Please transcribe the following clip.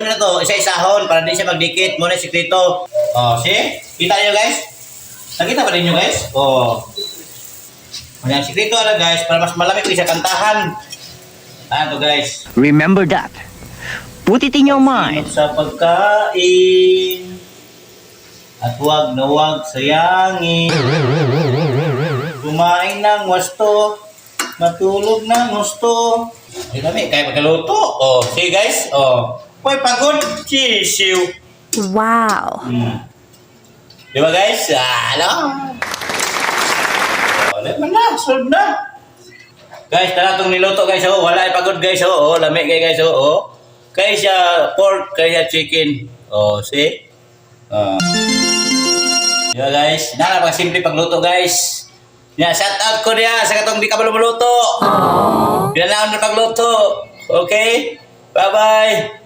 na to, isa-isahon para hindi siya magdikit. Muna sikreto. Oh, see? Kita niyo guys? Nakita ba ninyo guys? Oh. Ang sikreto ala guys, para mas malamig ko siya kantahan. Ano guys? Remember that. Put it in your mind. Sa pagkain at huwag na huwag sayangin. Kumain ng wasto, matulog ng gusto. Ay dami, kaya magkaluto. Oh, see guys? Oh. Hoy, pagod. Sisiw. Wow. Di ba guys? Ano? Wala man na, solve na. Guys, tara itong niluto guys. Oh, wala pagod guys. Oh, lamig kayo guys. Oh. Kaya siya pork, kaya siya chicken. Oh, see? Di ba guys? Simple pagluto guys. Yeah, shout out ko niya sa katong di ka malumuluto. Pinanaon na pagluto. Okay? Bye-bye.